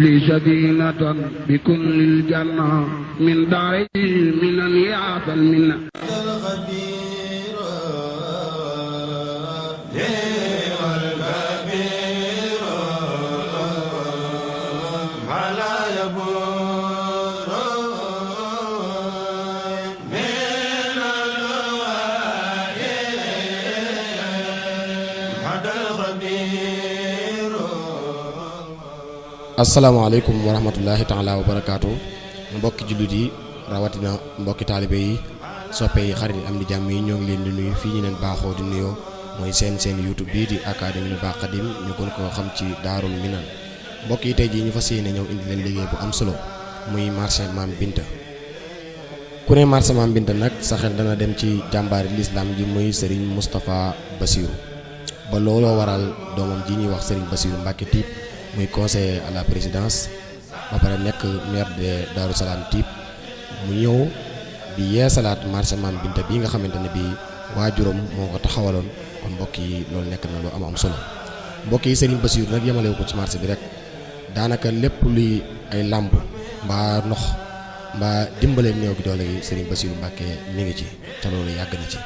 li sadinatan bi kullil janna min daari minan yaatal minna asalaamaaleykum wa rahmatullahi taala wa barakaatu mbokki jullit yi rawatina mbokki taalibe yi soppe yi xarit yi am di jàmm yi ñoo ngi leen di nuyu fii ñu leen baaxoo di nuyoo mooy seen YouTube bii di académie Baax Xadim ñu gën koo xam ci Daarul Minan mbokk yi tey jii ñu fas yéene ñëw indi leen liggéey bu am solo muy marché Maam Binta. ku ne marché Maam Binta nag sa xel dana dem ci jàmbaari lislaam ji muy Serigne Moustapha Bassirou ba looloo waral doomam ji ñuy wax Serigne Bassirou Mbacké Typ muy conseiller à la présidence ba pare nekk maire de Darou Salam Typ mu ñëw di yeesalaat marché Maam Binta bii nga xamante ne bii waajuram moo ko taxawaloon kon mbokk yi loolu nekk na lu am solo mbokk yi Serigne Bassirou nag yemalewu ko ci marché bi rek daanaka lépp luy ay làmp mbaa ndox mbaa dimbale néew gi doole gi Serigne Bassirou Mbacké mi ngi ci te loolu yàgg na ci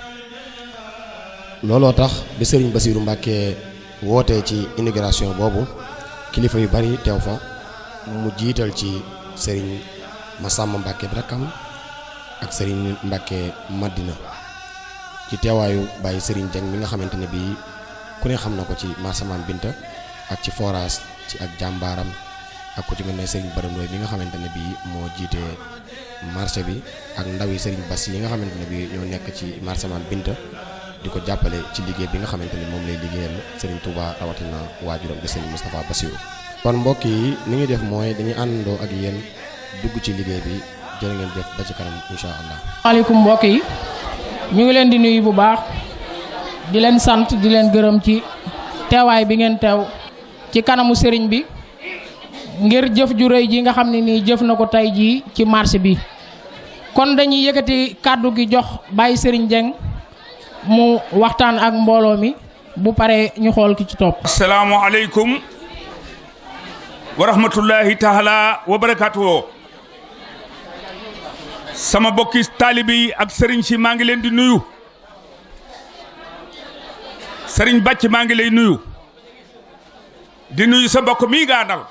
looloo tax bi Serigne Bassirou Mbacké wootee ci inauguration boobu kilifa yu bari teew fa mu jiital ci Serigne Massamba Mbacké rakkam ak Serigne Mbacké Madina ci teewaayu Baye Serigne Dieng mi nga xamante ne bii ku ne xam na ko ci marché Maam Binta ak ci forage ci ak jàmbaaram ak ku ci mel ne Serigne Barandooy mi nga xamante ne bii moo jiite marché bi ak ndaw yi Serigne Bass yi nga xamante ne bii ñoo nekk ci marché Maam Binta di ko jàppale ci liggéey bi nga xamante ni moom lay liggéeyal Serigne Touba rawatina waajuram di Serigne Moustapha Bassirou. kon mbokk yi ni ñuy def mooy dañuy àndandoo ak yéen dugg ci liggéey bi jërë ngeen def ba ci kanam incha allah. maaleykum mbokk yi ñu ngi leen di nuyu bu baax di leen sant di leen gërëm ci teewaay bi ngeen teew ci kanamu Serigne bi ngir jëf ju rëy ji nga xam ne nii jëf na ko tey jii ci marché bi kon dañuy yëkkati kàddu gi jox Baye Serigne Dieng mu waxtaan ak mbooloo mi bu paree ñu xool ki ci topp. asalaamaaleykum wa rahmatullahi taala wa barakaatuhu. sama bokki taalibe yi ak sëriñ si maa ngi leen di nuyu. sëriñ Bàcc maa ngi lay nuyu. di nuyu sa mbokk mii gaandal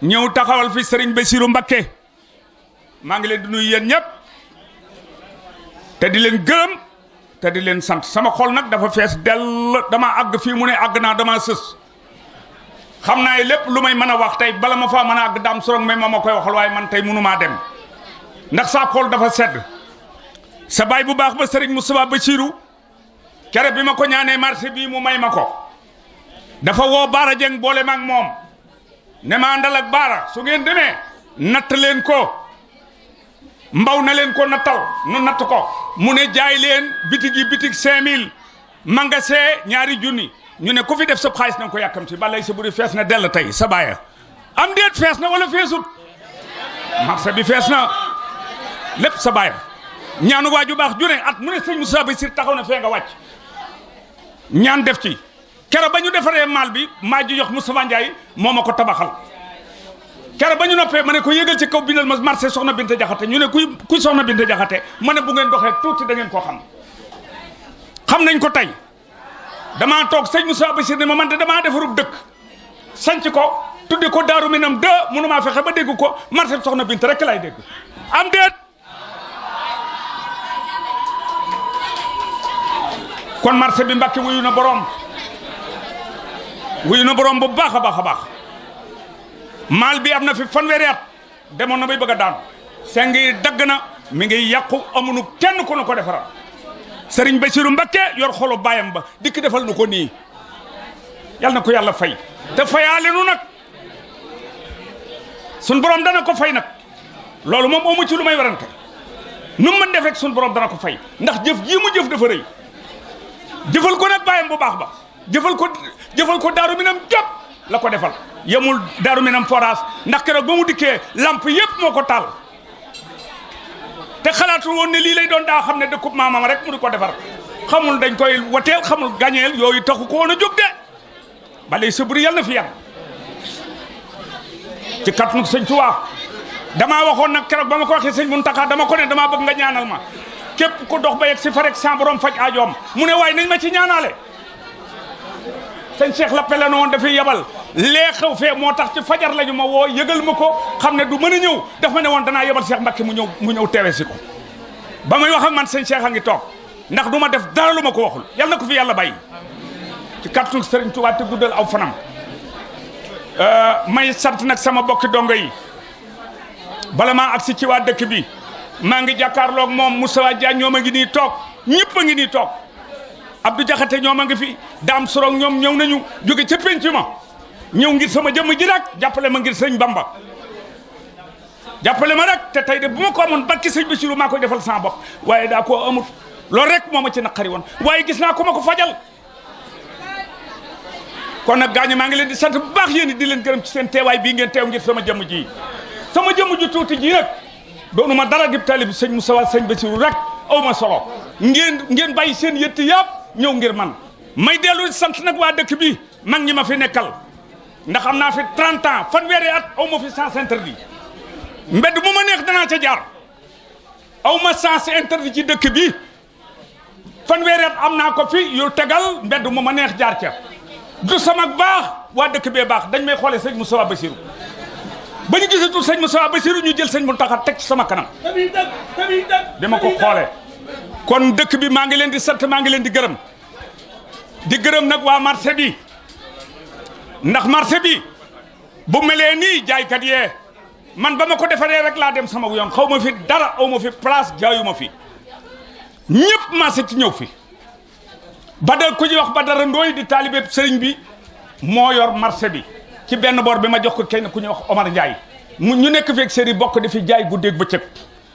ñëw taxawal fi sëriñ Bassirou Mbacké maa ngi leen di nuyu yéen ñëpp te di leen gërëm. te di leen sant sama xol nag dafa fees dell dama àgg fii mu ne àgg naa dama sës xam naa lépp lu may mën a wax tey bala ma faa mën a àgg daam sorong may ma koy waxal waaye man tey mënumaa dem ndax saa xol dafa sedd sa baay bu baax ba Serigne Moustapha Bassirou kere bi ma ko ñaanee marché bii mu may ma ko dafa woo Baara Dieng boole ma ak moom ne ma àndal ak Baara su ngeen demee natt leen ko mbaw na leen ko nattal nu natt ko mu ne jaay leen bitig yi bitig 5000 magasin ñaari junni ñu ne ku fi def sa xaalis na nga ko yàkkam si balay sa buri fees na dell tey sa baaya am déet fees na wala feesut marché bi fees na lépp sa baaya ñaanu waaju baax ju ne at mu ne sëñ Moussa Bassirou taxaw na fee nga wàcc ñaan def ci kero ba ñu defaree maal bi maa ji jox Moustapha Ndiaye moo ma ko tabaxal kere ba ñu noppee ma ne ko yëgal ci kaw bindal ma marché Soxna Binta Jaxate ñu ne kuy Soxna Binta Jaxate ma ne bu ngeen doxee tuuti da ngeen koo xam nañ ko tey damaa toog sëñ Moussa Bassirou ne ma man de damaa defarub dëkk sanc ko tudde ko Daaru Minam 2 mënumaa fexe ba dégg ko marché Soxna Binta rek lay dégg am déet kon marché bi Mbacké wuyu na borom bu baax a baax a baax maal bi am na fi fanweeri at demoon na bay bëgg a daanu seng yi dagg na mi ngi yàqu amuñu kenn ku nu ko defaral Serigne Bassirou Mbacké yor xolu baayam ba dikk defal nu ko nii yal na ko yàlla fay te fayaale nu nag sun borom dana ko fay nag loolu moom amu ci lu may warante nu mën def rek sun borom dana ko fay ndax jëf jii mu jëf dafa rëy jëfal ko nag baayam bu baax ba jëfal ko Daaru Minam jop la ko defal yemul Daaru Minam forage ndax keroog ba mu dikkee lamp yëpp moo ko taal te xalaatul woon ne lii lay doon daa xam ne dëkkub maamam rek mu di ko defar xamul dañ koy wateel xamul gañeel yooyu taxu ko woon a jóg de balay sa buri yàlla na fi yàgg ci kàttanu sëñ Tuubaa. damaa waxoon nag keroog ba ma ko waxee sëñ Muntaxa dama ko ne damaa bëgg nga ñaanal ma képp ku dox ba yegg si fa rek sa borom faj aajoom mu ne waaye nañ ma ci ñaanale. sëñ Cheikh Lappé la woon dafay yebal lee xew fee moo tax ci fajar lañu ma woo yëgal ma ko xam ne du mën a ñëw daf ma ne woon danaa yebal Cheikh Mbacke mu ñëw teewe si ko ba muy wax ak man sëñ Cheikh a ngi toog ndax du ma def dara lu ma ko waxul yal na ko fi yàlla bàyyi ci kàttu Sëriñ Tuubaa te guddal aw fanam. may sant nag sama bokki dongo yi bala maa agsi ci waa dëkk bi maa ngi jàkkaarloog moom Moussa Dia ñoom a ngi nii toog ñëpp a ngi nii toog Abdou Diakhaté ñoom a ngi fi Dame Sorong ñoom ñëw nañu jóge ca penc ma ñëw ngir sama jëmm ji rek jàppale ma ngir sëñ Bamba jàppale ma rek te tey de bu ma ko amoon barki sëñ Bassirou maa koy defal sama bopp waaye daa koo amut loolu rek moo ma ci naqari woon waaye gis naa ko ma ko fajal. kon nag gaañu maa ngi leen di sant bu baax yéen di leen gërëm ci seen teewaay bii ngeen teew ngir sama jëmm ji tuuti ji nag doonu ma dara dib talib sëñ Moussa Wade sëñ Bassirou rek aw ma solo ngeen bàyyi seen yëtt yàpp ñëw ngir man may dellu sant nag waa dëkk bi mag ñi ma fi nekkal ndax am naa fi 30 ans fanweeri at aw ma fi sens interdit mbedd mu ma neex danaa ca jaar aw ma sens interdit ci dëkk bi fanweeri at am naa ko fi yu tegal mbedd mu ma neex jaar ca du sama baax waa dëkk bee baax dañ may xoolee sëñ Moussa Bassirou ba ñu gisatul sëñ Moussa Bassirou ñu jël sëñ Mountakha teg ci sama kanam dama ko xoolee kon dëkk bi maa ngi leen di sant maa ngi leen di gërëm nag waa marché bi ndax marché bi bu melee nii jaaykat yee man ba ma ko defaree rek laa dem sama yoon xaw ma fi dara aw ma fi place jaayu ma fi ñëpp marché ci ñëw fi Badara ku ñuy wax Badara Ndooy di taalibe sëriñ bi moo yor marché bi ci benn boor bi ma jox ko kenn ku ñuy wax Omar Ndiaye ñu nekk feeg sëriñ bokk di fi jaay guddeeg bëccëg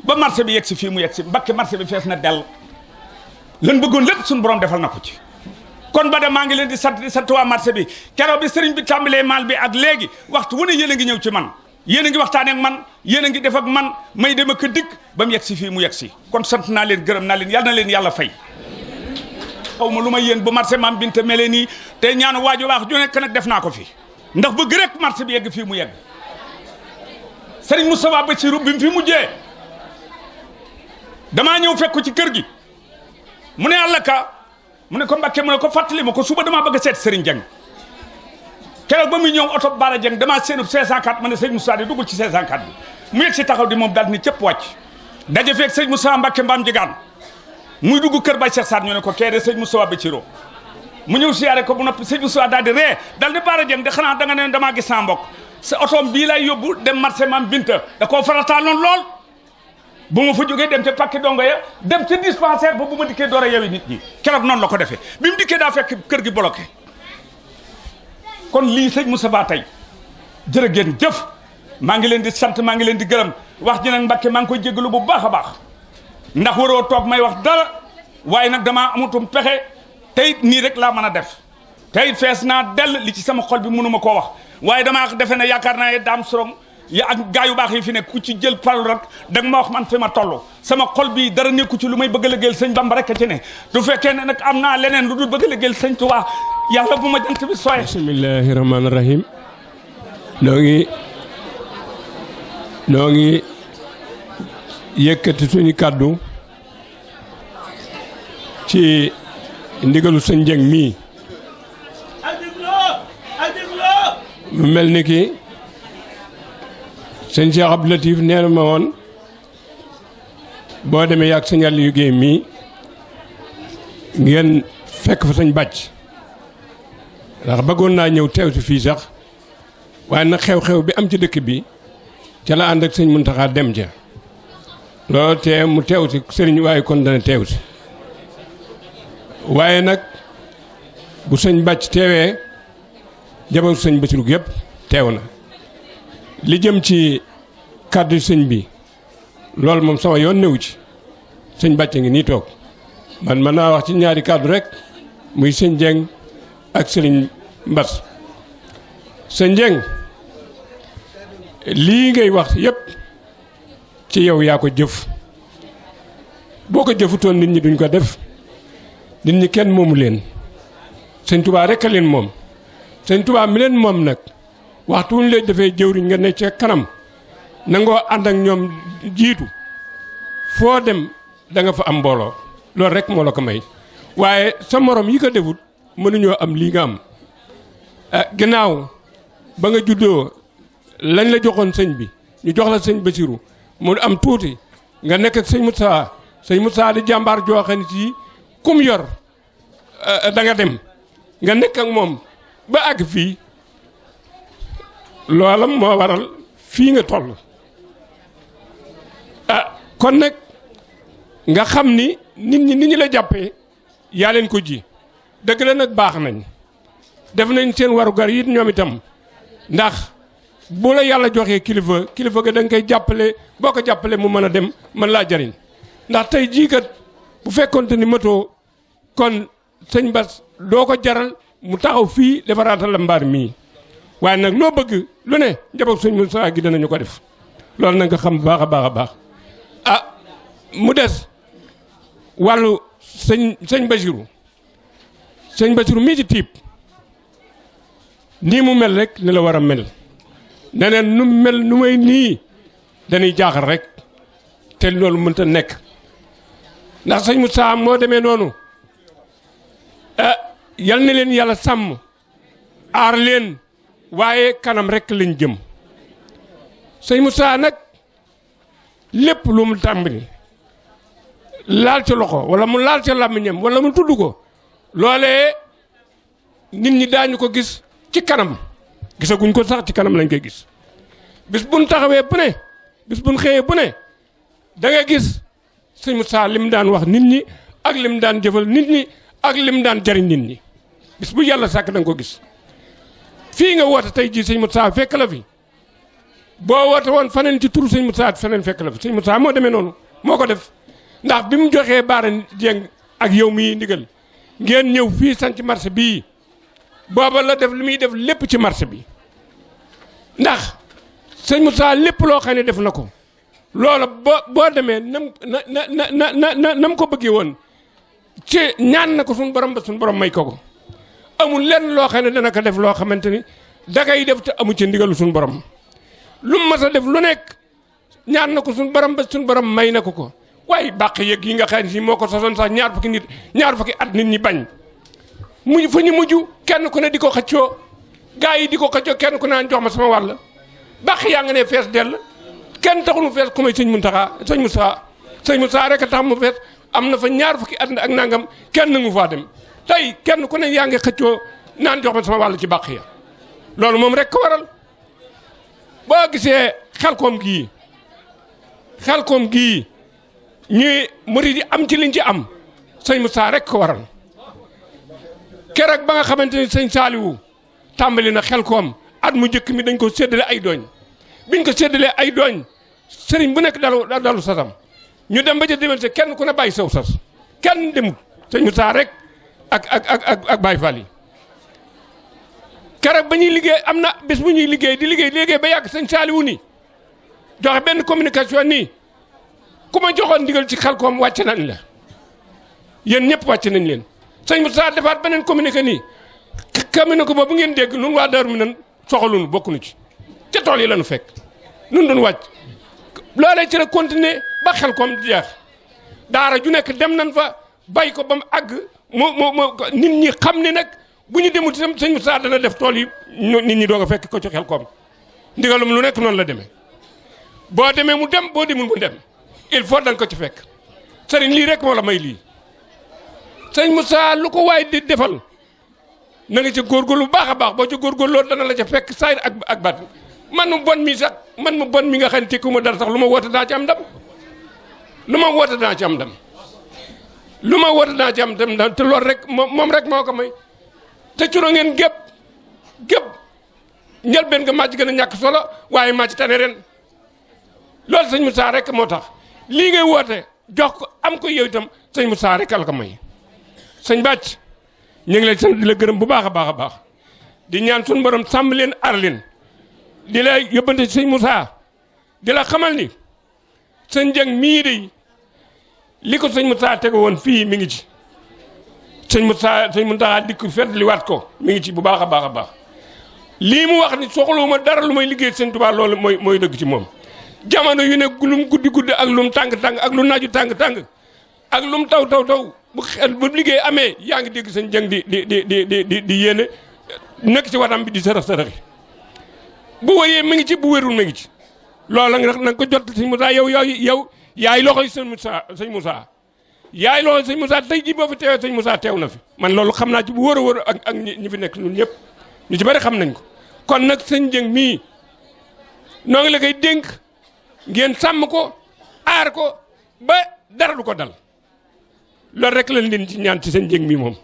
ba marché bi yegg si fii mu yegg si Mbakke marché bi fees na dell lan bëggoon lépp suñu borom defal na ko ci. kon ba de maa ngi leen di sant waa marché bi keroog bi sëriñ bi tàmbalee maal bi ak léegi waxtu wu ne yéen a ngi ñëw ci man yéen a ngi waxtaanee ak man yéen a ngi def ak man may dem ak dikk ba mu yegg si fii mu yegg si kon sant naa leen gërëm naa leen yal na leen yàlla fay. xaw ma lu ma yéen ba marché maam Binta mele nii te ñaanu waaju waax ju nekk nag def naa ko fi ndax bëgg rek marché bi yegg fii mu yegg Serigne Moustapha Bassirou bi mu fi mujjee damaa ñëw fekk ko ci kër gi mu ne àll ka mu ne ko Mbakke mu ne ko fàttali ma ko suba damaa bëgg a seet Serigne Dieng keroog ba muy ñëw oto Baara Dieng damaa seenub 504 ma ne sëñ Moussa di duggul ci 504 bi mu yegg si taxaw di moom daal ni cëpp wàcc daje fekk sëñ Moussa Mbakke mbaam jigaan muy dugg kër Baye Cheikh Sarr ñu ne ko kee de sëñ Moussa Bassirou mu ñëw siyaare ko bu noppi sëñ Moussa daal di ree daal di Baara Dieng de xanaa da nga ne damaa gis sama mbokk sa otoom bii lay yóbbu dem marché maam Binta da koo farataaloon lool bu ma fa jógee dem ca pakki dongo ya dem ca dispensaire ba bu ma dikkee door a yewi nit ñi keroog noonu la ko defee bi mu dikkee daa fekk kër gi bloqué kon lii sëñ Moussa Ba tey jërë ngeen jëf maa ngi leen di sant maa ngi leen di gërëm wax ji nag Mbakke maa ngi koy jégalu bu baax a baax ndax waroo toog may wax dara waaye nag damaa amutum pexe tey nii rek laa mën a def tey fees naa dell li ci sama xol bi mënu ma koo wax waaye damaa defe ne yaakaar naa Dame Sorong ya ak gaa yu baax yi fi nekk ku ci jël parole rek da nga ma wax man fi ma toll sama xol bi dara nekku ci lu may bëgg a liggéeyal sëñ Bamba rek a ci ne du fekkee ne nag am naa leneen lu dul bëgg a liggéeyal sëñ Tuubaa yàlla bu ma jant bi sooyee. bismillahi rahmaani rahim noo ngi yëkkati suñu kàddu ci ndigalu sëñ Dieng mii mu mel ni ki sëñ Cheikh Abdou Latif nee na ma woon boo demee yàgg sëñ Aliou Guèye mii ngeen fekk fa sëñ bàcc ndax bëggoon naa ñëw teew si fii sax waaye nag xew-xew bi am ci dëkk bi ca la ànd ak sëñ Mountakha dem ca loolu te mu teew si sëriñ waaye kon dana teew si waaye nag bu sëñ bàcc teewee jabaru sëñ Bassirou yëpp teew na li jëm ci kàddu sëñ bi loolu moom sama yoon newu ci sëñ bàcc ngi nii toog man mën naa wax ci ñaari kàddu rek muy sëñ Dieng ak sëriñ Mbass sëñ Dieng lii ngay wax yëpp ci yow yaa ko jëf boo ko jëfutoon nit ñi duñ ko def nit ñi kenn moomu leen sëñ Touba rek a leen moom sëñ Touba mi leen moom nag waxtu wuñ lay defee jëwriñ nga ne ca kanam nangoo ànd ak ñoom jiitu foo dem da nga fa am mbooloo loolu rek moo la ko may waaye sa morom yi ko defut mënuñoo am lii nga am ginnaaw ba nga juddoo lañ la joxoon sëñ bi ñu jox la sëñ Bassirou mu am tuuti nga nekk ak sëñ Moussa di jàmbaar joo xam ne ci kum yor da nga dem nga nekk ak moom ba àgg fii loolam moo waral fii nga toll kon nag nga xam ni nit ñi ni ñu la jàppee yaa leen ko ji dëgg la nag baax nañ def nañ seen warugar it ñoom itam ndax bu la yàlla joxee kilifa ga da nga koy jàppale boo ko jàppale mu mën a dem mën laa jariñ ndax tey jii kat bu fekkonte ni matoo kon sëñ Bass doo ko jaral mu taxaw fii defaraatal la mbaar mii waaye nag loo bëgg lu ne njaboot sëñ Moussa gi danañu ko def loolu na nga xam baax a baax a baax mu des wàllu sëñ Bassirou mii ci tiib nii mu mel rek ni la war a mel neneen nu mel nu may nii dañuy jaaxal rek te loolu mënta nekk ndax sëñ Moussa moo demee noonu yal na leen yàlla sàmm aar leen waaye kanam rek lañ jëm sëñ Moussa nag lépp lu mu tàmbali laal ca loxo wala mu laal ca làmmiñam wala mu tudd ko loolee nit ñi daañu ko gis ci kanam gisaguñ ko sax ci kanam lañ koy gis bis buñ taxawee bu ne bis buñ xëyee bu ne da nga gis sëñ Moussa lim daan wax nit ñi ak lim daan jëfal nit ñi ak lim daan jariñ nit ñi bis bu yàlla sàkk da nga ko gis fii nga woote tey jii sëñ Moussa fekk la fi boo woote woon faneen ci turu sëñ Moussa faneen fekk la fi sëñ Moussa moo demee noonu moo ko def ndax bi mu joxee Baara Dieng ak yow mii ndigal ngeen ñëw fii sanc marché bii booba la def li muy def lépp ci marché bi ndax sëñ Moussa lépp loo xam ne def na ko loola boo demee nam ko bëggee woon ci ñaan na ko suñu borom ba suñu borom may ko amul lenn loo xam ne dana ko def loo xamante ni dangay def te amu ci ndigalu suñu borom lu mu mas a def lu nekk ñaan na ko suñu borom ba suñu borom may na ko waaye bàq yëg yi nga xam ne si moo ko sosoon sax ñaar fukki at nit ñi bañ mujj fu ñu mujj kenn ku ne di ko xëccoo gaa yi di ko xëccoo kenn ku naan jox ma sama wàll bàq yaa nga ne fees dell kenn taxul mu fees ku may sëñ Moussa rek a tax mu fees am na fa ñaar fukki at ak nangam kenn nangu faa dem tey kenn ku ne yaa ngi xëccoo naan jox ma sama wàll ci bàq ya loolu moom rek ko waral boo gisee xelkoom gii ñuy murid yi am ci liñ ci am sëñ Moussa rek ko waral keroog ba nga xamante ni sëñ Saliou tàmbali na xelkoom at mu njëkk mi dañ ko séddale ay dooñ biñ ko séddalee ay dooñ sëriñ bu nekk dalu sasam ñu dem ba ca déwén kenn ku ne bàyyi saw sas kenn demut sëñ Moussa rek ak Baye Fall yi keroog ba ñuy liggéey am na bés bu ñuy liggéey di liggéey ba yàgg sëñ Saliou ni joxe benn communication nii ku ma joxoon ndigal ci xelkoom wàcc nañ la yéen ñëpp wàcc nañ leen sëñ Moussa defaat beneen communiqué nii communiqué boobu ngeen dégg nun waa Daaru Minam soxaluñu bokkuñu ci ca tool yi lañu fekk nun doon wàcc loolee ci la continuer ba xelkoom di jeex daara ju nekk dem nañ fa bay ko ba mu àgg nit ñi xam ne nag bu ñu demul itam sëñ Moussa dana def tool yi nit ñi doog a fekk ko ci xelkoom ndigalum lu nekk noonu la demee boo demee mu dem boo demul mu dem il faut danga ko ci fekk sëriñ lii rek moo la may lii sëñ Moussa lu ko waay di defal na nga ca góorgóorlu bu baax a baax boo ca góorgóorloo dana la ca fekk saayir ak baat man mu bon mi sax man mu bon mi nga xam ne tekku ma dara sax lu ma woote daa ci am ndam lu ma woote daa ci am ndam te loolu rek moom rek moo ko may te curo ngeen gépp njëlbeen nga màcc gën a ñàkk solo waaye màcc tane ren loolu sëñ Moussa rek moo tax lii ngay woote jox ko am ko yow itam sëñ Moussa rek al ko may sëñ Bàcc ñu ngi lay sant di la gërëm bu baax a baax di ñaan suñu borom sàmm leen aar leen di la yóbbante sëñ Moussa di la xamal ni sëñ Dieng mii de li ko sëñ Moussa tege woon fii mi ngi ci sëñ Mountakha dikk fedd li waat ko mi ngi ci bu baax a baax lii mu wax ni soxlawuma dara lu may liggéey sëñ Tuubaa loolu mooy dëgg ci moom. jamono yu ne lum guddi ak lum tàng ak lu naaju tàng ak lum taw bu liggéey amee yaa ngi dégg sëñ Jeng di yéene nekk ci watam bi di saraxi bu wëree mi ngi ci bu wérul mi ngi ci loolu nag na nga ko jot sëñ Moussa yow yaay loxoy sëñ Moussa yaay loxoy sëñ Moussa tey jii boo fi teewee sëñ Moussa teew na fi man loolu xam naa ci bu wër a wër ak ñi fi nekk ñun ñëpp ñu ci bari xam nañ ko kon nag sëñ Jeng mii noo ngi la koy dénk ngeen sàmm ko aar ko ba dara du ko dal loolu rek lañ leen ci ñaan ci sëñ Jeng mii moom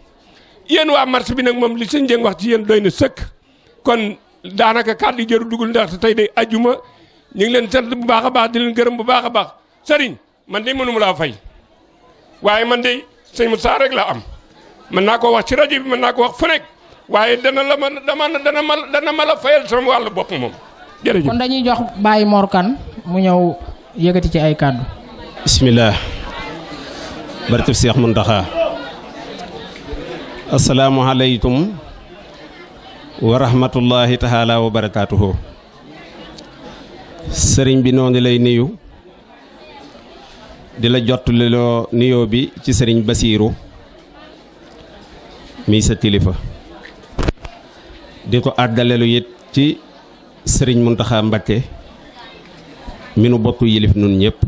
yéen waa marché bi nag moom li sëñ Jeng wax ci yéen doy na sëkk kon daanaka kàddu yi jëru dugul ndax tey day ajuma ñu ngi leen sant bu baax a baax di leen gërëm bu baax a baax sëriñ man de mënuma laa fay waaye man de sëñ Moussa rek laa am mën naa ko wax ci rajo bi mën naa ko wax fu nekk waaye dana ma la fayal sama wàllu bopp moom jërëjëf. kon dañuy jox Baye Mor Kane mu ñëw yëkkati ci ay kàddu. bismillah barkeb Seex Muntaxa asalaamualeykum wa rahmatullahi taala wa barakaatuhu. sëriñ bi noonu lay nuyu di la jottali loo nuyoo bi ci sëriñ Basiiru mii sa kilifa di ko àggalelu it ci sëriñ Muntaxa Mbakke mi nu bokk yilif nun ñëpp.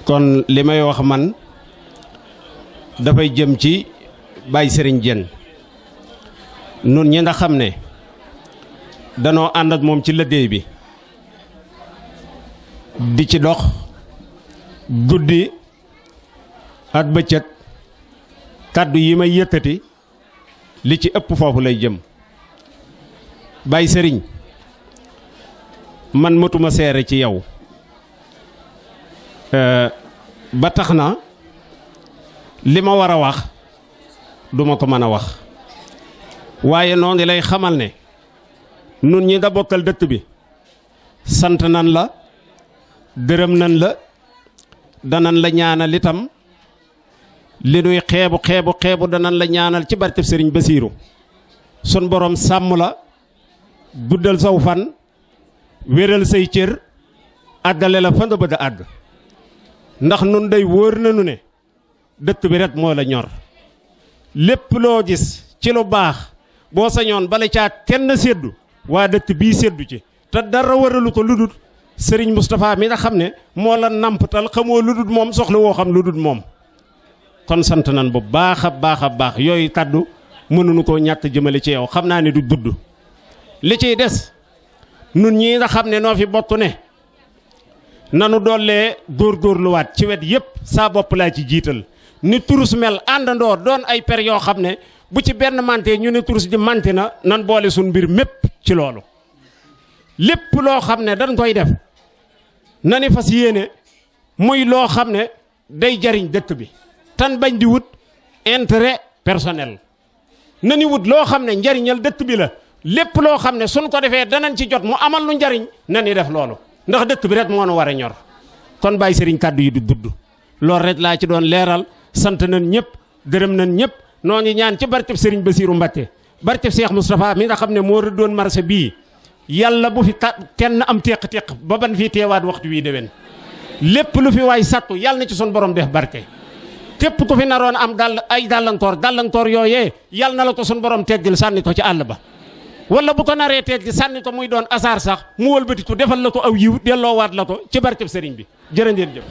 kon li may wax man dafay jëm ci Baye Sëriñ Jeen nun ñi nga xam ne danoo ànd ak moom ci liggéey bi di ci dox guddi ak bëccëg kàddu yi may yëkkati li ci ëpp foofu lay jëm. Baye Sëriñ man matuma seere ci yow ba tax na li ma war a wax duma ko mën a wax waaye noonu lay xamal ne nun ñi nga bokkal dëkk bi sant nan la gërëm nan la danan la ñaanal itam li nuy xeebu danan la ñaanal ci barkeb Sëriñ Basiiru sun borom sàmm la guddal saw fan wéral say cër àggale la fa nga bëgg a àgg ndax nun day wóor nañu ne dëkk bi rek moo la ñor lépp loo gis ci lu baax boo sañoon bala caa kenn séddu waa dëkk bii séddu ci te dara waralu ko ludut Sëriñ Moustapha mi nga xam ne moo la nampatal xamoo ludut moom soxla woo xam ludut moom. kon sant nan bu baax a baax yooyu kàddu mënuñu koo ñàkk jëmale ci yow xam naa ne du gudd li ciy des nun ñii nga xam ne noo fi bokk ne nanu dollee góorgóorluwaat ci wet yépp saa bopp laa ci jiital ni turus mel àndandoo doon ay per yoo xam ne bu ci benn mante ñu ne turus di manti na nan boole suñ mbir mépp ci loolu lépp loo xam ne dañ koy def na ni fas yéene muy loo xam ne day jariñ dëkk bi tan bañ di wut intérêt personnel na ni wut loo xam ne njariñal dëkk bi la lépp loo xam ne suñ ko defee danañ ci jot mu amal lu njariñ na ni def loolu ndax dëkk bi rek moo nu war a ñor kon Baye Sëriñ kàddu yi du gudd loolu rek laa ci doon leeral sant nañ ñëpp gërëm nañ ñëpp noo ngi ñaan ci barkeb Sëriñ Basiiru Mbakke barkeb Cheikh Moustapha mi nga xam ne moo rëddoon marché bii yàlla bu fi kenn am téq-téq ba ban fii teewaat waxtu wii déwén lépp lu fi waay sàkku yàlla na ci sun borom def barke képp ku fi naroon am ay gàllankoor yooyee yàlla na la ko sun borom teggil sànni ko ci àll ba wala bu ko naree teggi sànni ko muy doon asaar sax mu wëlbatiku defal la ko aw yiw delloowaat la ko ci barkeb sëriñ bi jërë ngeen jëf.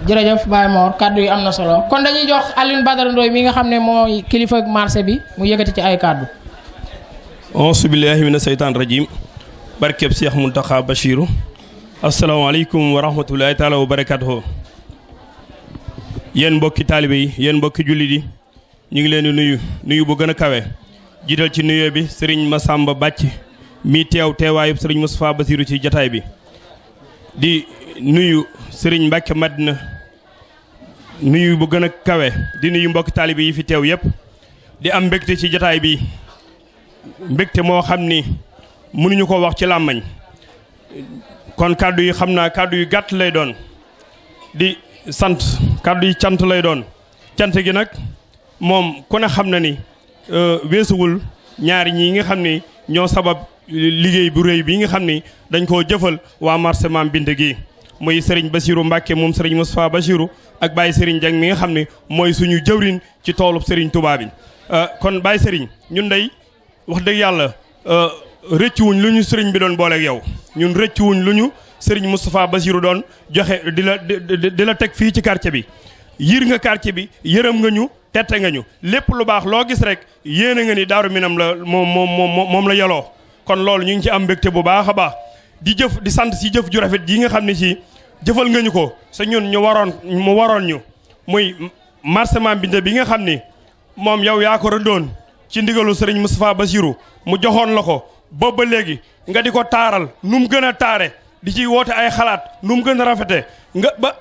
jërëjëf Baye Mor kaddu yi am na solo kon dañuy jox Alioune Badara Ndoye mi nga xam ne mooy kilifa marché bi mu yëkkati ci ay kaddu. auzu billaahi mina seytaan rajim barkeb Cheikh Mountakha Bachiru asalaamaaleykum wa rahmatulahi taala wa barakatuhu yéen mbokki taalibe yi yéen mbokki jullit yi ñu ngi leen di nuyu bu gën a kawe jiital ci nuyoo bi sëriñ Massamba Bàcc mi teewaayub sëriñ Moustapha Bassirou ci jataay bi di nuyu sëriñ Mbàkke Madina nuyu bu gën a kawe di nuyu mbokki taalibe yi fi teew yépp di am mbégte ci jataay bi mbégte moo xam ni mënuñu ko wax ci làmmañ kon kàddu yi xam naa kàddu yu gàtt lay doon di sant kàddu yi cant lay doon cant gi nag moom ku ne xam na ni weesuwul ñaari ñi nga xam ni ñoo sabab liggéey bu rëy bi nga xam ni dañ koo jëfal waa marché Mame Binta gi muy Serigne Bassirou Mbacke moom Serigne Moustapha Bassirou ak Baye Serigne Dieng mi nga xam ne mooy suñu jëwriñ ci toolub Serigne Touba bi kon Baye Serigne ñun day wax dëgg yàlla rëccuwuñ lu ñu Serigne bi doon booleeg yow ñun rëccuwuñ lu ñu Serigne Moustapha Bassirou doon joxe di la teg fii ci quartier bi yiir nga quartier bi yërëm nga ñu tette nga ñu lépp lu baax loo gis rek yéene nga ni Daaru Minam la moom la yeloo kon loolu ñu ngi ci am mbégte bu baax a baax di jëf di sant si jëf ju rafet yi nga xam ne si jëfal nga ñu ko sa ñun mu waroon ñu muy marché Mame Binta bi nga xam ni moom yow yaa ko rëndoon ci ndigalu Serigne Moustapha Bassirou mu joxoon la ko boobu ba léegi nga di ko taaral nu mu gën a taare di ci woote ay xalaat nu mu gën a rafete nga ba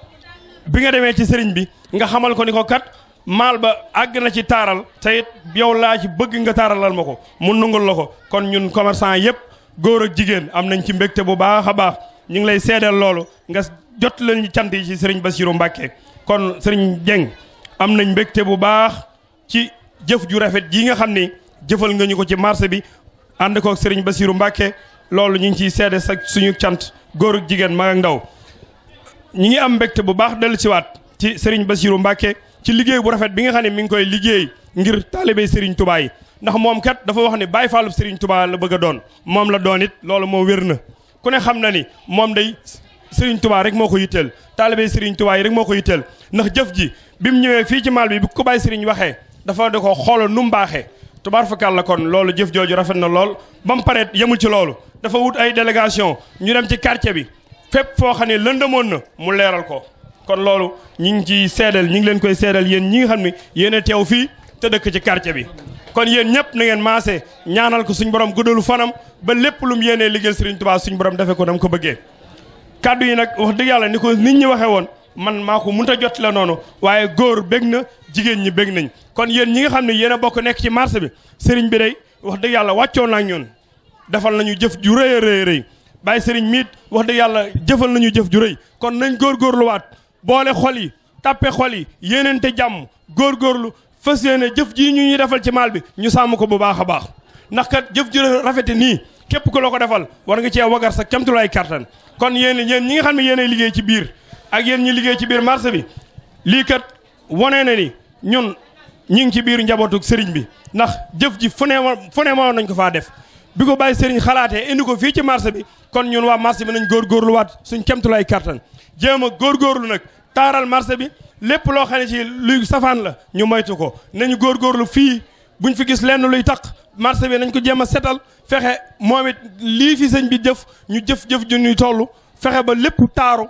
bi nga demee ci Serigne bi nga xamal ko ni ko kat maal ba àgg na ci taaral te it yow laa ci bëgg nga taaralal ma ko mu nungul la ko kon ñun commerçant yëpp góor ak jigéen am nañ ci mbégte bu baax a baax ñu ngi lay seedeel loolu nga jot leen cant yi ci Serigne Bassirou Mbacke kon Serigne Dieng am nañ mbégte bu baax ci jëf ju rafet ji nga xam ni jëfal nga ñu ko ci marché bi ànd koog Serigne Bassirou Mbacke loolu ñu ngi ciy seede sa suñu cant góor ak jigéen mag ak ndaw ñi ngi am mbégte bu baax dellu siwaat ci Serigne Bassirou Mbacke ci liggéey bu rafet bi nga xam ne mi ngi koy liggéey ngir taalibe Serigne Touba yi ndax moom kat dafa wax ne Baye Fallou Serigne Touba la bëgg a doon moom la doon it loolu moo wér na ku ne xam na ni moom day Serigne Touba rek moo ko yitteel taalibe Serigne Touba yi rek moo ko yitteel ndax jëf ji bi mu ñëwee fii ci maal bi ko Baye Serigne waxee dafa da ko xoolal nu mu baaxee tubaarfakal la kon loolu jëf jooju rafet na lool ba mu pareet yemul ci loolu dafa wut ay délégation ñu dem ci quartier bi fépp foo xam ne lëndëmoon na mu leeral ko kon loolu ñi ngi ciy seedal ñi ngi leen koy seedal yéen ñi nga xam ne yéen a teew fii te dëkk ci quartier bi kon yéen ñëpp na ngeen maase ñaanal ko suñ borom guddalu fanam ba lépp lu mu yéenee liggéeyal Serigne Touba suñ borom defee ko dam ko bëggee kaddu yi nag wax dëgg yàlla ni ko nit ñi waxee woon man maa ko mënut a jot la noonu waaye góor bég na jigéen ñi bég nañ kon yéen ñi nga xam ne yéen a bokk nekk ci marché bi Serigne bi day wax dëgg yàlla wàccoon ak ñun defal nañu jëf ju rëy a rëy rëy bàyyi Serigne miit wax dëgg yàlla jëfal nañu jëf ju rëy kon nañ góorgóorluwaat boole xol yi tàppe xol yi yéenente jàmm góorgóorlu fas yéene jëf ji ñu ñuy defal ci maal bi ñu sàmm ko bu baax a baax ndax kat jëf ju rafete nii képp ku la ko defal war nga cee wagar sa camtulaay kartan kon yéen ñi nga xam ne yéenay liggéey ci biir ak yéen ñi liggéey ci biir marché bi lii kat wane na ni ñun ñi ngi ci biir njabootu Serigne bi ndax jëf ji fu ne moo nañ ko faa def bi ko bàyyi Serigne xalaatee indi ko fii ci marché bi kon ñun waa marché bi nañ góorgóorluwaat suñ camtulaay kartan jéem a góorgóorlu nag taaral marché bi lépp loo xam ne ci luy safaan la ñu moytu ko nañu góorgóorlu fii buñ fi gis lenn luy taq marché bi nañ ko jéem a setal fexe moom it lii fi sëñ bi jëf ñu jëf ju ñuy toll fexe ba lépp taaru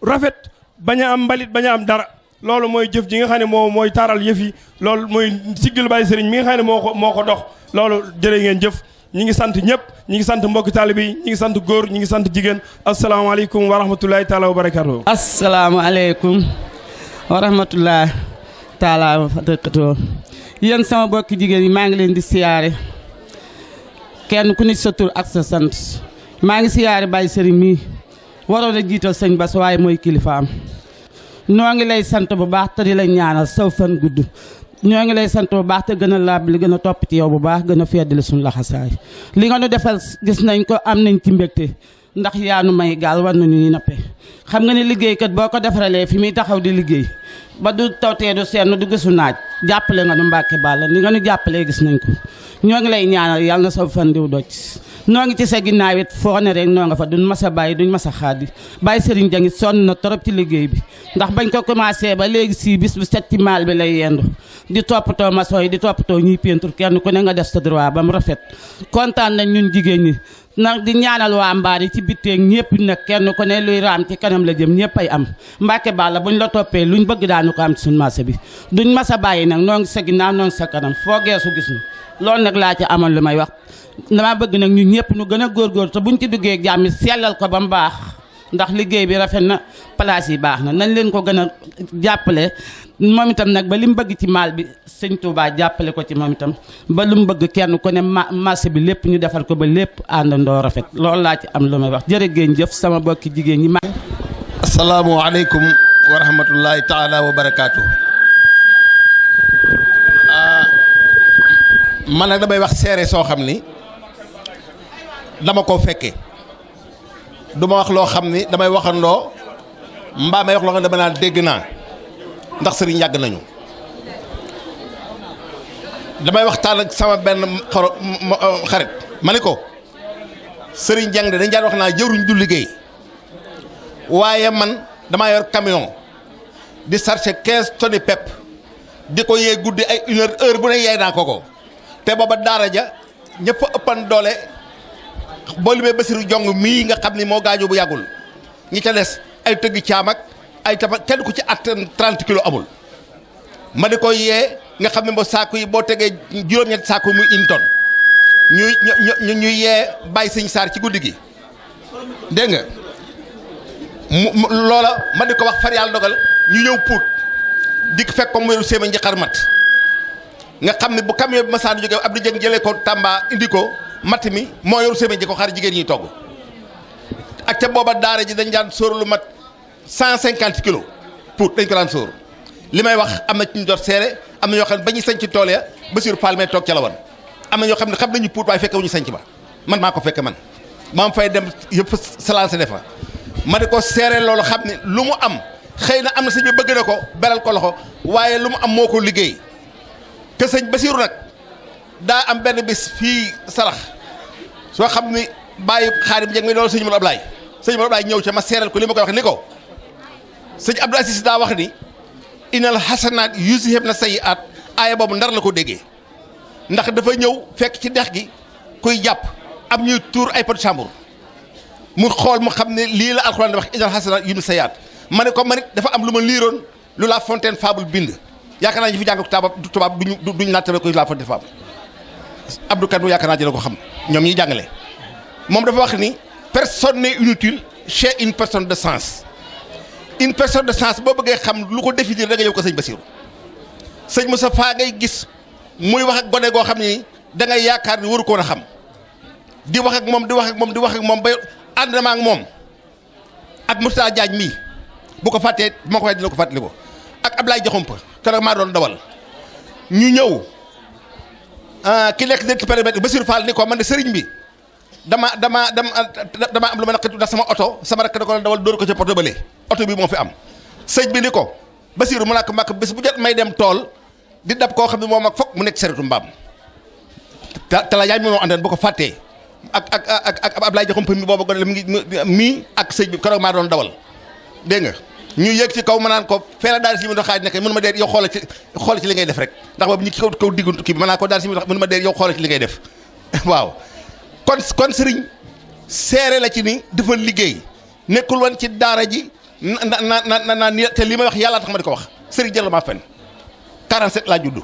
rafet bañ a am mbalit bañ a am dara loolu mooy jëf ji nga xam ne mooy taaral yëf yi loolu mooy siggal Baye Serigne mi nga xam ne moo ko dox loolu jërë ngeen jëf ñi ngi sant ñëpp ñi ngi sant mbokki taalibe yi ñi ngi sant góor ñi ngi sant jigéen asalaamaaleykum wa rahmatulahi taala wa barakaatu. asalaamaaleykum wa rahmatulah taala wa barakatu yéen sama mbokki jigéen yi maa ngi leen di siyaare kenn ku ni sa tur ak sa sant maa ngi siyaare Baye Serigne mii waroon a jiital sëñ Bass waaye mooy kilifaam noo ngi lay sant bu baax te di la ñaanal saw fan gudd ñoo ngi lay sant bu baax te gën a laab li gën a topp ci yow bu baax gën a feddali suñu laxasaay li nga nu defal gis nañ ko am nañ ci mbégte ndax yaa nu may gaal war nañu ni nappe xam nga ne liggéeykat boo ko defaralee fi muy taxaw di liggéey ba du tawtee du seen du gisu naaj jàppale nga nu Mbàkke Balla ni nga nu jàppalee gis nañ ko ñoo ngi lay ñaanal yàlla na saw fan diw doj noo ngi ci sa ginnaaw it foo ne rek noo nga fa duñ mas a bàyyi duñ mas a xaadi Baye Serigne Dieng sonn na trop ci liggéey bi ndax bañ ko commencé ba léegi si bis bu set ci maal bi lay yendu di toppatoo maçon yi di toppatoo ñuy peinture kenn ku ne nga def sa droit ba mu rafet kontaan nañ ñun jigéen ñi nag di ñaanal waa mbaar yi ci bitteeg ñëpp nag kenn ku ne luy raam ci kanam la jëm ñëpp ay am Mbàkke Balla buñ la toppee luñ bëgg daanu ko am ci suñu marché bi duñ mas a bàyyi nag noo ngi sa ginnaaw noo ngi sa kanam foo geesu gis ñu loolu nag laa ci amoon lu may wax dama bëgg nag ñun ñëpp ñu gën a góorgóor te buñ ci duggee jàmmi sellal ko ba mu baax ndax liggéey bi rafet na place yi baax na nañ leen ko gën a jàppale moom itam nag ba li mu bëgg ci maal bi sëñ Touba jàppale ko ci moom itam ba lu mu bëgg kenn ku ne marché bi lépp ñu defal ko ba lépp àndandoo rafet loolu laa ci am lu may wax jërë ngeen jëf sama bokki jigéen ñi. asalaamualeykum wa rahmatullahi taala wa barakaatu. man nag damay wax seere soo xam ni dama ko fekke du ma wax loo xam ni damay waxandoo mbaa may wax loo xam ne dama naan dégg naa ndax sëriñ yàgg nañu. damay waxtaan ak sama benn xarit ma ni ko sëriñ Jang de dañ daan wax naa jëruñ du liggéey waaye man damaa yor camion di charger 15 tonnes pepp di ko yee guddi ay heure bu ne yee naa ko te booba daara ja ñëpp ëppan doole boo limee Basiru Jong mii nga xam ni moo gaañoo bu yàggul ñi ca des ay tëgg caam ak ay tafa kenn ku ci at 30 kilos amul ma di ko yee nga xam ne ba saako yi boo tegee juróom-ñetti saako muy une tonne ñu yee bàyyi sëñ Saar ci guddi gi dégg nga mu loola ma di ko wax far yàlla dogal ñu ñëw puut di fekk ko mu weeru séema njëqar mat nga xam ne bu camion bi ma saan jógee Abdou Dieng jëlee ko Tamba indi ko matt mi moo yoru séema ji ko xar jigéen ñi togg ak ca booba daara ji dañ daan sóor lu mat 150 kilos puut dañ ko daan sóor li may wax am na ci ñu doon seere am na ñoo xam ne ba ñuy sañ ci tool ya Bassirou Fall may toog ca la woon am na ñoo xam ne xam nañu puut waaye fekke wu ñu sañ ci ba man maa ko fekke man maam fay dem yëpp salancé defa ma di ko seere loolu xam ne lu mu am xëy na am na sëñ bi bëgg na ko beral ko loxo waaye lu mu am moo ko liggéey te sëñ Bassirou nag daa am benn bis fii sarax soo xam ni bàyyi Xaadim Njeng mi loolu sëñ Modou Ablaye ñëw ca ma seeral ko li ma koy wax ni ko sëñ Abdou Aziz daa wax ni inal xasanaat yuzhibna sayyi'aat aaya boobu ndar la ko déggee ndax dafa ñëw fekk ci dex gi kuy jàpp am ñuy tuur ay pot chambre mu xool mu xam ne lii la alxuraan di wax inal xasanaat yuzhibna sayyi'aat ma ne ko man it dafa am lu ma liiroon lu La Fontaine Fable bind yaakaar naa ñu fi jàng tubaab duñ nattale ko La Fontaine Fable Abdou Kane yaakaar naa dina ko xam ñoom ñuy jàngale moom dafa wax ni personne n'est inutile chez une personne de sens. une personne de sens boo bëggee xam lu ko définir da nga ñëw ko sëñ Bassirou sëñ Moussa Fa ngay gis muy wax ak gone goo xam ni da ngay yaakaar ni waru ko woon a xam di wax ak moom ba ànd na ma ak moom ak Moustapha Diagne mii bu ko fàttee bu ma ko waxee dina ko fàttali ko ak Ablaye Diakhoumpa keroog maa doon dawal ñu ñëw ki nekk directeur périmètre Bassirou Fall ni ko man de sëriñ bi dama am lu ma naqatu ndax sama oto sama rakk da ko dawal dóor ko ca poto bële oto bi moo fi am sëñ bi ni ko Bassirou mu nak màkk bés bu jot may dem tool di dab koo xam ne moom ak foog mu nekk seretu mbaam te la yaay mi moo àndoon bu ko fàttee ak Ablaye Diakhoumpa mi booba gone mii ak sëñ bi keroog maa doon dawal dégg nga ñu yéeg ci kaw ma naan ko feela daal si mi doon xaaj nekk mënu ma dee yow xoolal ci li ngay def rek ndax boobu ñu ci kaw digguntu kii bi ma naan ko daal si mi doon mënu ma dee yow xoolal ci li ngay def waaw kon sëriñ seere la ci ni dafa liggéey nekkul woon ci daara ji na te li may wax yàlla tax ma di ko wax sëriñ jël maa fen 47 laa juddu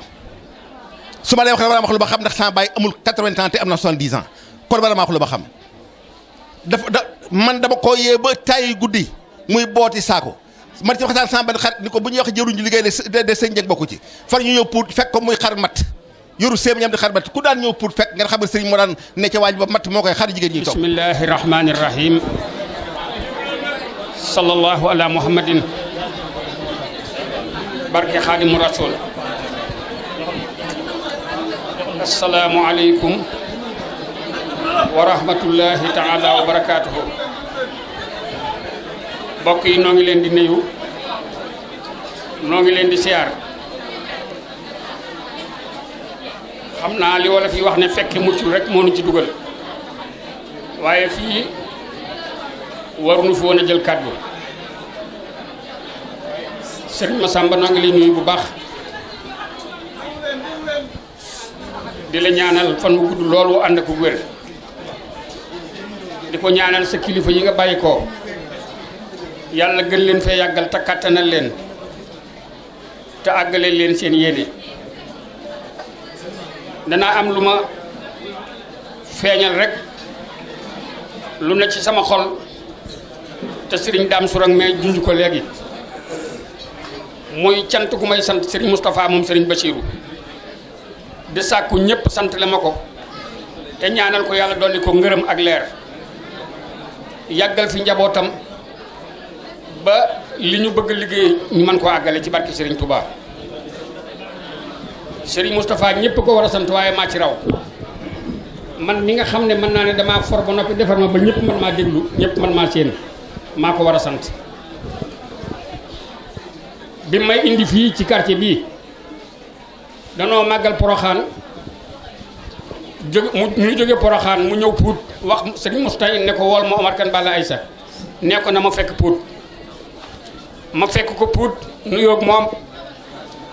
su ma lay wax dama wax lu ba xam ndax sama baay amul 80 ans te am na 70 ans kon dama wax lu ba xam man dama ko yee ba tàyyi guddi muy booti saako man ci waxtaan sama benn xarit ni ko bu ñuy wax jëruñu liggéey de sëñ Njëg bokku ci far ñu ñëw pour fekk ko muy xar mat yoru séem ñam di xar mat ku daan ñëw pour fekk nga xam ne sëriñ moo daan ne ca waaj ba mat moo koy xar jigéen ñi toog bismillahi rahmani rahim sallallahu ala muhammadin barke xaadimu rasul assalaamu aleykum wa rahmatullahi taala wa barakatuhu mbokk yi noo ngi leen di nuyu noo ngi leen di siyaar xam naa li wala fi wax ne fekke muccul rek moo nu ci dugal waaye fii waruñu fi woon a jël kàddu Serigne Massamba noo ngi lay nuyu bu baax di la ñaanal fan wu gudd loolu ànd ak wér di ko ñaanal sa kilifa yi nga bàyyi ko yàlla gën leen fee yàggal te kàttanal leen te àggale leen seen yéene danaa am lu ma feeñal rek lu ne ci sama xol te sëriñ Dame Sourang mais junj ko léegi muy cant gu may sant sëriñ Moustapha moom sëriñ Bassirou di sàkku ñëpp sant le ma ko te ñaanal ko yàlla dolli ko ngërëm ak leer yàggal fi njabootam ba li ñu bëgg liggéey ñu mën koo àggale ci barke Serigne Touba Serigne Moustapha ñëpp ko war a sant waaye maa ci raw man mi nga xam ne mën naa ne damaa for ba noppi defar ma ba ñëpp man maa déglu ñëpp man maa seen maa ko war a sant bi may indi fii ci quartier bii danoo màggal Poroxaan ñu jóge Poroxaan mu ñëw Pout wax Serigne Moustapha ne ko wool ma Omar Kane Balla Aïssa ne ko na ma fekk Pout ma fekk ko Pout nuyoog moom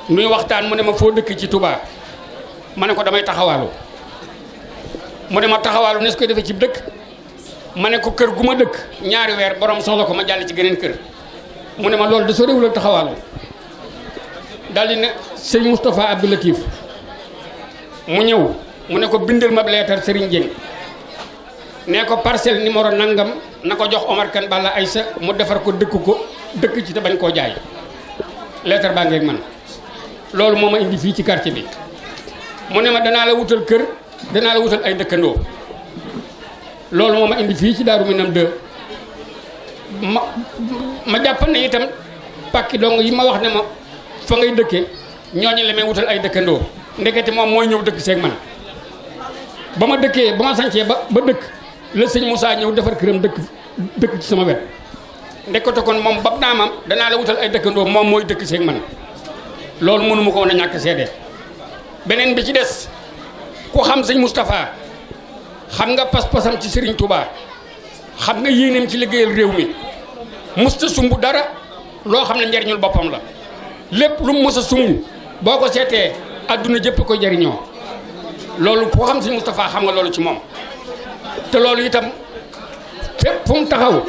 nuy waxtaan mu ne ma foo dëkk ci Touba ma ne ko damay taxawaalu mu ne ma taxawaalu ne su koy defee ci dëkk ma ne ko kër gu ma dëkk ñaari weer borom soxla ko ma jàll ci geneen kër mu ne ma loolu da soo réewul ak taxawaalu daal di ne sëñ Moustapha Abdou Latif mu ñëw mu ne ko bindal ma leetar Serigne Dieng ne ko parcelle numéro nangam na ko jox Omar Kane Balla Aïssa mu defar ko dëkk ci te bañ koo jaay leetar baa ngeeg man loolu moo ma indi fii ci quartier bi mu ne ma danaa la wutal kër danaa la wutal ay dëkkandoo loolu moo ma indi fii ci Daaru Minam 2 ma jàpp ne itam pàkki dong yi ma wax ne ma fa ngay dëkke ñooñu la may wutal ay dëkkandoo ndekete moom mooy ñëw dëkk seeg man ba ma dëkkee ba ma sancee ba dëkk la sëñ Moussa ñëw defar këram dëkk ci sama wet ndekete kon moom bab naa ma danaa la wutal ay dëkkandoo moom mooy dëkk seeg man loolu mënu ma ko woon a ñàkk seede beneen bi ci des ku xam sëñ Moustapha xam nga pas-pasam ci Serigne Touba xam nga yéeneem ci liggéeyal réew mi musta sumb dara loo xam ne njariñul boppam la lépp lu mu mës a sumb boo ko seetee adduna jëpp koy jariñoo loolu ku xam sëñ Moustapha xam nga loolu ci moom te loolu itam fépp fu mu taxaw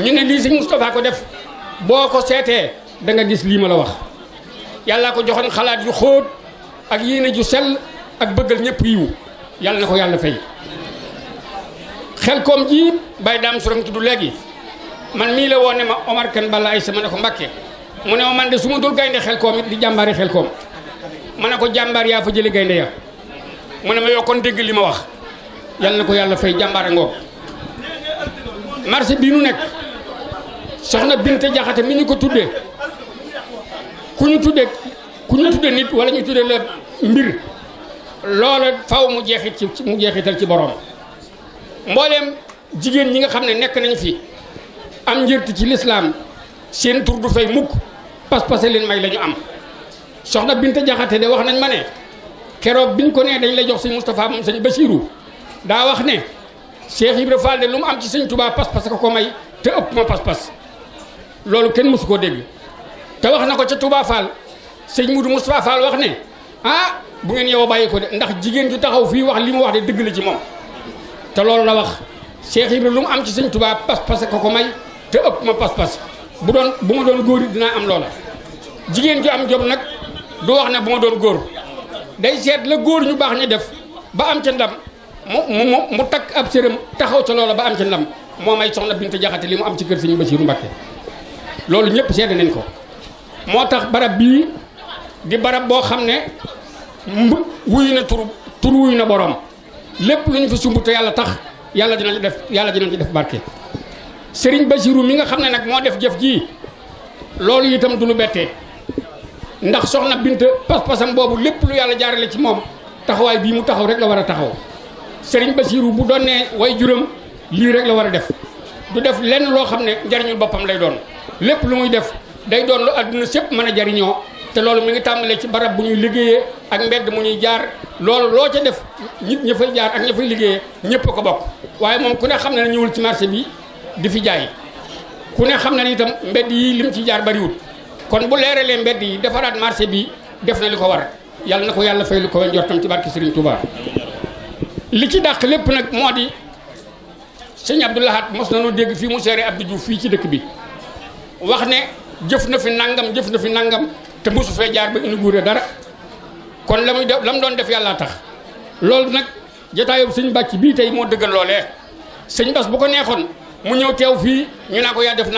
ñu ne lii sëñ Moustapha ko def boo ko seetee da nga gis lii ma la wax yàlla ko joxoon xalaat yu xóot ak yéene ju sell ak bëggal ñëpp yiwu yàlla na ko yàlla fay xel koom ji Baye Dame Sourang tudd léegi man mii la woone ma Omar Kane Balla Aïssa ma ne ko Mbàkke mu ne ma man de su ma dul gaynde xel koom it di jàmbaari xel koom ma ne ko jàmbaar yaa fa jëli gaynde ya mu ne ma yokkoon dégg li ma wax yàlla na ko yàlla fay jàmbaare ngoog marché bii nu nekk soxna Binte Jaxate mi ñu ko tuddee ku ñu tudde nit wala ñu tudde la mbir loola faw mu jeexital ci borom mbooleem jigéen ñi nga xam ne nekk nañ fi am njërti ci lislaam seen tur du fay mukk pas-pas leen may la ñu am soxna Binte Jaxate de wax nañ ma ne keroog biñ ko nee dañ lay jox sëñ Moustapha moom sëñ Basiiru daa wax ne Cheikh Ibra Fall de lu mu am ci sëñ Touba pas-pas ko may te ëpp ma pas-pas loolu kenn mësu koo dégg te wax na ko ca Touba Fall sëñ Moudou Moustapha Fall wax ne ah bu ngeen yow bàyyi ko de ndax jigéen ju taxaw fii wax li mu wax de dëgg la ci moom te loolu la wax Cheikh Ibra lu mu am ci sëñ Touba pas-pas ko may te ëpp ma pas-pas bu ma doon góor it dinaa am loola jigéen ju am jom nag du wax ne bu ma doon góor day seet la góor ñu baax ñu def ba am ca ndam mu takk ab sërëm taxaw ca loola ba am ca ndam moo may soxna Binte Jaxate li mu am ci kër sëñ Basiiru Mbàkke loolu ñëpp seede nañ ko moo tax barab bii di barab boo xam ne wuyu na tur wuyu na borom lépp lu ñu fi sumb te yàlla tax yàlla dinañ ci def barke Serigne Basiiru mi nga xam ne nag moo def jëf ji loolu itam du lu bettee ndax soxna Binte pas-pasam boobu lépp lu yàlla jaarale ci moom taxawaay bii mu taxaw rek la war a taxaw Serigne Basiiru bu doon ne way juram lii rek la war a def du def lenn loo xam ne njariñul boppam lay doon lépp lu muy def day doon lu àdduna sépp mën a jariñoo te loolu mi ngi tàmbalee ci barab bu ñuy liggéeyee ak mbedd mu ñuy jaar loolu loo ca def nit ña fay jaar ak ña fay liggéeyee ñëpp a ko bokk waaye moom ku ne xam na ne ñëwul ci marché bi di fi jaay ku ne xam na ne itam mbedd yi lim ci jaar bariwul kon bu leeralee mbedd yi defaraat marché bi def na li ko war yàlla na ko yàlla fay lu ko njortam ci barke Serigne Touba li ci dàq lépp nag moo di sëñ Abdou Lahad mos na noo dégg fii mu seere Abdou Diouf fii ci dëkk bi wax ne jëf na fi nangam te mosu fee jaar ba inauguré dara kon la mu doon def yàllaa tax loolu nag jotaayub sëñ bàcc bii tey moo dëggal loolee sëñ Bass bu ko neexoon mu ñëw teew fii ñu naa ko yaa def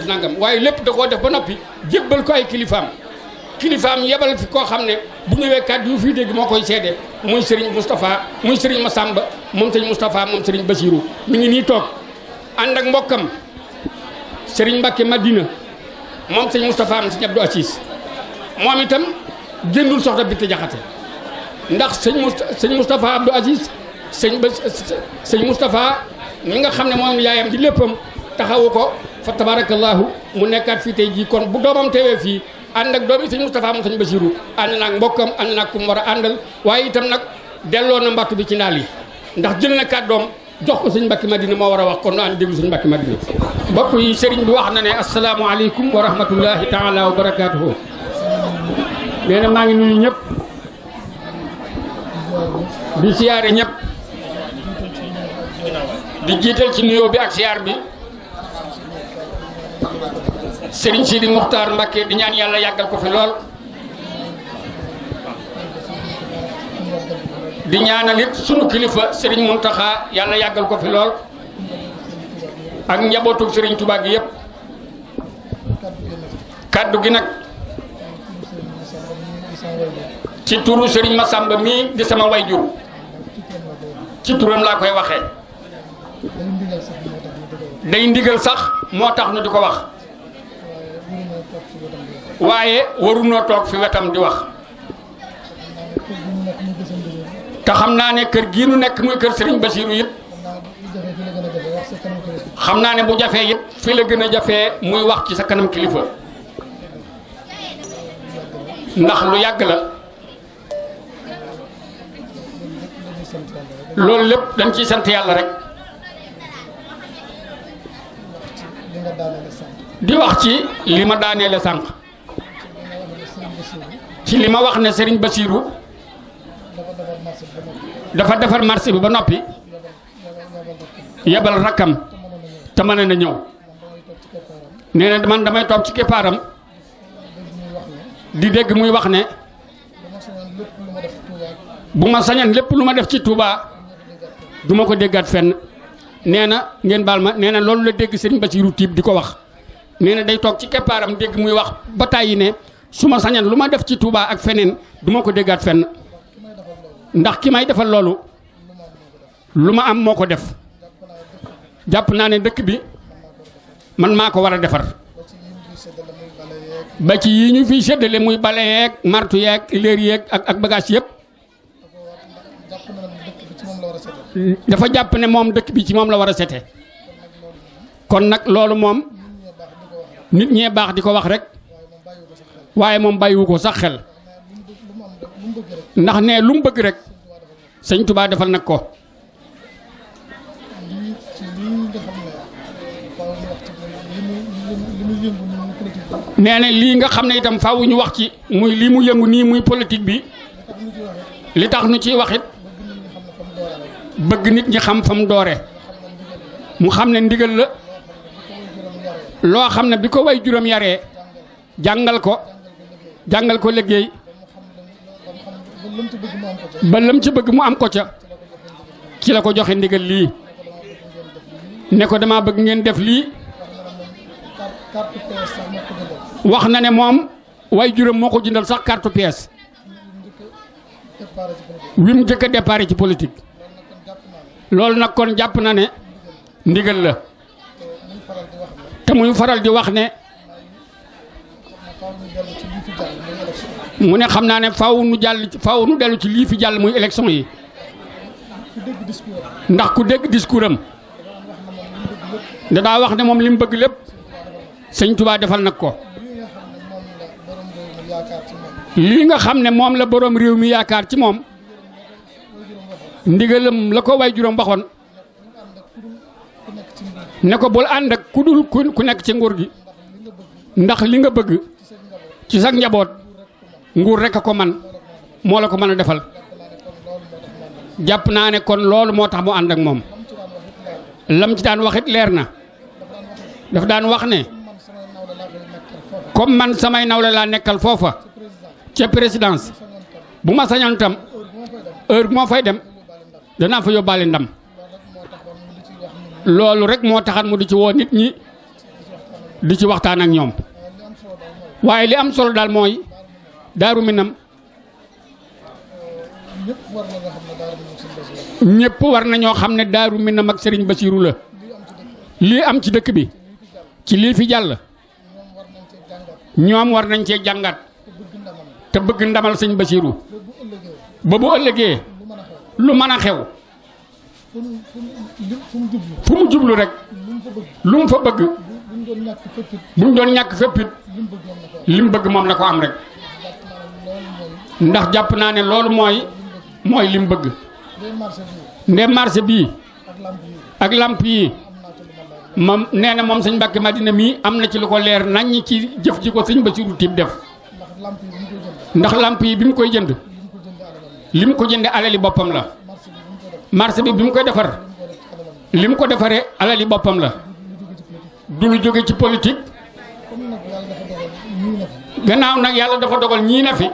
nangam waaye lépp da koo def ba noppi jébbal ko ay kilifaam yebal fi koo xam ne bu ñëwee kàddu yu fii dégg moo koy seede muy Serigne Moustapha muy Serigne Massamba moom sëñ Moustapha moom Serigne Bassirou mi ngi nii toog ànd ak mbokkam Serigne Mbacke Madina moom sëñ Moustapha am sëñ Abdou Assis moom itam génnul soxna Binte Jaxate ndax sëñ Moustapha Abdou Aziz sëñ Moustapha mi nga xam ne moom yaayam di léppam taxawu ko fa tabarakallahu mu nekkaat fii tey jii kon bu doomam teewee fii ànd ak doomi sëñ Moustapha moom sëñ Basiru ànd naag mbokkam ànd naag ku mu war a àndal waaye itam nag delloo na mbattu bi ci ndaal yi ndax jël na kàddoom jox ko sëñ Mbàkke Madina moo war a wax kon nu ànd déglu sëñ Mbàkke Madina mbokk yi sëriñ bi wax na ne asalaamaaleykum wa rahmatullahi taala wa barakaatuhu nee na maa ngi nuyu ñëpp di siyaare ñëpp di jiital ci nuyoo bi ak siyaar bi sëriñ Sidi Muxtaar Mbàkke di ñaan yàlla yàggal ko fi lool di ñaanal it sunu kilifa sëriñ Muntaxa yàlla yàggal ko fi lool ak njabootu sëriñ Tuubaa gi yëpp kaddu gi nag ci turu sëriñ Masamba mii di sama wayjur ci turam laa koy waxee day ndigal sax moo tax nu di ko wax waaye warunoo toog fi wetam di wax te xam naa ne kër gii nu nekk muy kër Serigne Bassirou it xam naa ne bu jafee it fi la gën a jafee muy wax ci sa kanam kilifa ndax lu yàgg la loolu lépp dañ ciy sant yàlla rek di wax ci li ma daaneele sànq ci li ma wax ne Serigne Bassirou dafa defar marché bi ba noppi yebal rakkam te mën na ñëw nee na man damay toog ci keppaaram di dégg muy wax ne bu ma sañan lépp lu ma def ci Touba du ma ko déggaat fenn nee na ngeen baal ma nee na loolu la dégg Serigne Bassirou tiib di ko wax nee na day toog ci keppaaram dégg muy wax ba tàyyi ne su ma sañan lu ma def ci Touba ak feneen du ma ko déggaat fenn ndax ki may defal loolu lu ma am moo ko def jàpp naa ne dëkk bi man maa ko war a defar ba ci yi ñu fiy séddale muy bale yeeg martu yeeg léer yeeg ak bagage yëpp dafa jàpp ne moom dëkk bi ci moom la war a sete kon nag loolu moom nit ñee baax di ko wax rek waaye moom bàyyiwu ko sax xel ndax ne lu mu bëgg rek sëñ Touba defal nag ko nee na lii nga xam ne itam faaw ñu wax ci muy lii mu yëngu nii muy politique bi li tax nu ciy wax it bëgg nit ñi xam fa mu doore mu xam ne ndigal la loo xam ne bi ko way juróom yaree jàngal ko liggéey ba lam ci bëgg mu am ko ca ci la ko joxe ndigal lii ne ko dama bëgg ngeen def lii wax na ne moom way juróom moo ko jëndal sax carte pièce wi mu jëkk a départ ci politique loolu nag kon jàpp na ne ndigal la te muy faral di wax ne mu ne xam naa ne faaw nu dellu ci lii fi jàll muy élection yi ndax ku dégg discours am dadaa wax ne moom li mu bëgg lépp sëñ Touba defal nag ko lii nga xam ne moom la borom réew mi yaakaar ci moom ndigalam la ko way juróom waxoon ne ko bul ànd ak ku dul ku nekk ci nguur gi ndax li nga bëgg ci sa njaboot nguur rek a ko man moo la ko mën a defal jàpp naa ne kon loolu moo tax mu ànd ak moom lam ci daan waxit leer na daf daan wax ne comme man samay nawle laa nekkal foofa ca présidence bu ma sañoon tam heure bu ma fay dem danaa fa yóbbaale ndam loolu rek moo taxat mu di ci woo nit ñi di ci waxtaan ak ñoom waaye li am solo daal mooy Daaru Minam ñëpp war nañoo xam ne Daaru Minam ak Serigne Bassirou la lii am ci dëkk bi ci lii fi jàll ñoom war nañ cee jàngat te bëgg ndamal sëñ Bassirou ba bu ëllëgee lu mën a xew fu mu jublu rek lu mu fa bëgg bu mu doon ñàkk féppit li mu bëgg moom la ko am rek ndax jàpp naa ne loolu mooy li mu bëgg ndem marché bii ak lamp yi moom nee na moom sëñ Mbàkke Madina mii am na ci lu ko leer naññ ci jëf ji ko sëñ Basiru Tiib def ndax lamp yi bi mu koy jënd li mu ko jënde alali boppam la marché bi mu koy defar li mu ko defaree alali boppam la du lu jóge ci politique gannaaw nag yàlla dafa dogal ñii na fi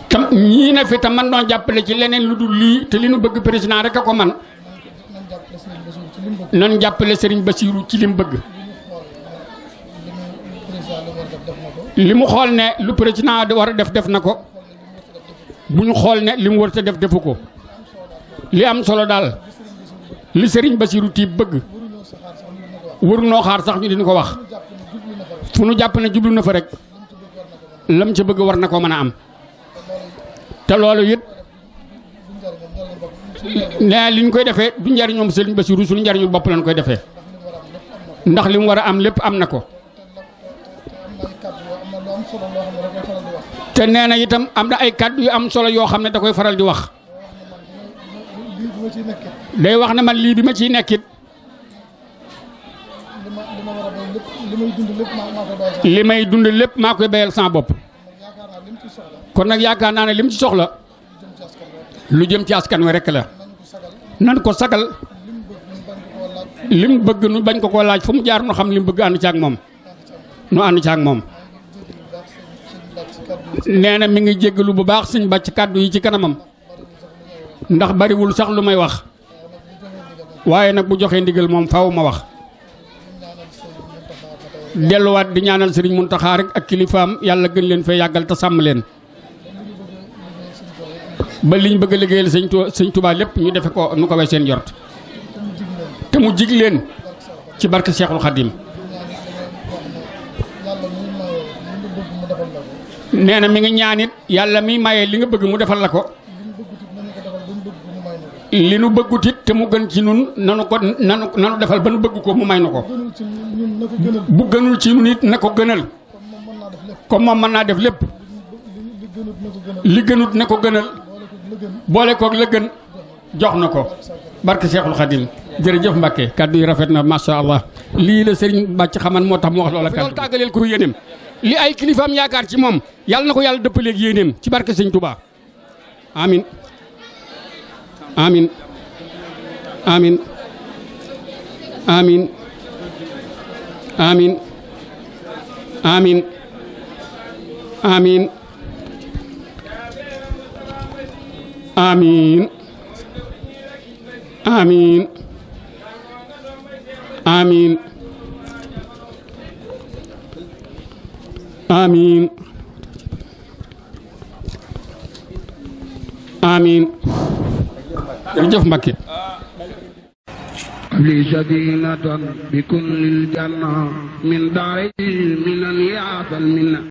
tam ñii na fi tam man doon jàppale ci leneen lu dul lii te li nu bëgg président rek a ko man nan jàppale Serigne Bassirou ci li mu bëgg li mu xool ne lu président war a def na ko bu ñu xool ne li mu war a def defu ko li am solo daal li Serigne Bassirou Tiib bëgg waruñoo xaar sax ñu dina ko wax fu nu jàpp ne jublu na fa rek lam ca bëgg war na ko mën a am te loolu it nee li ñu koy defee du njariñoom Serigne Bassirou suñu njariñul bopp lañ koy defee ndax li mu war a am lépp am na ko te nee na itam am na ay kàddu yu am solo yoo xam ne da koy faral di wax day wax ne man lii bi ma ciy nekkit li may dund lépp maa koy bayal sama bopp kon nag yaakaar naa ne lim ci soxla lu jëm ci askan wi rek la nan ko sagal lim bëgg nu bañ ko koo laaj fu mu jaar nu xam lim bëgg ànd ci ak moom nu ànd ci ak moom nee na mi ngi jéggalu bu baax suñ bàcc kàddu yi ci kanamam ndax bariwul sax lu may wax waaye nag bu joxee ndigal moom faaw ma wax delluwaat di ñaanal Serigne Mountakha rek ak kilifaam yàlla gën leen fay yàggal te sàmm leen ba liñ bëgg a liggéeyal sëñ Touba lépp ñu defe ko nu ko way seen jort te mu jig leen ci barke Cheikhul Khadim nee na mi ngi ñaanit yàlla mi maye li nga bëgg mu defal la ko li nu bëggut it te mu gën ci nun nanu defal ba nu bëgg ko mu may nu ko bu gënul ci nun it na ko gënal comme moom mën naa def lépp li gënut na ko gënal boole koog la gën jox na ko barke Cheikhul Khadim jërëjëf Mbacke kaddu yi rafet na macha allah lii la Serigne Bàcc xaman moo tax mu wax loola kaddu tàggaleel ko yéeneem li ay kilifaam yaakaar ci moom yàlla na ko yàlla dëppaleeg yéeneem ci barke Sëñ Touba amin amin amin amin amin amin amin amin amin amin amin amin jërëjëf Mbacke li sadinatan bi kullil janna min daari minan yaatal minna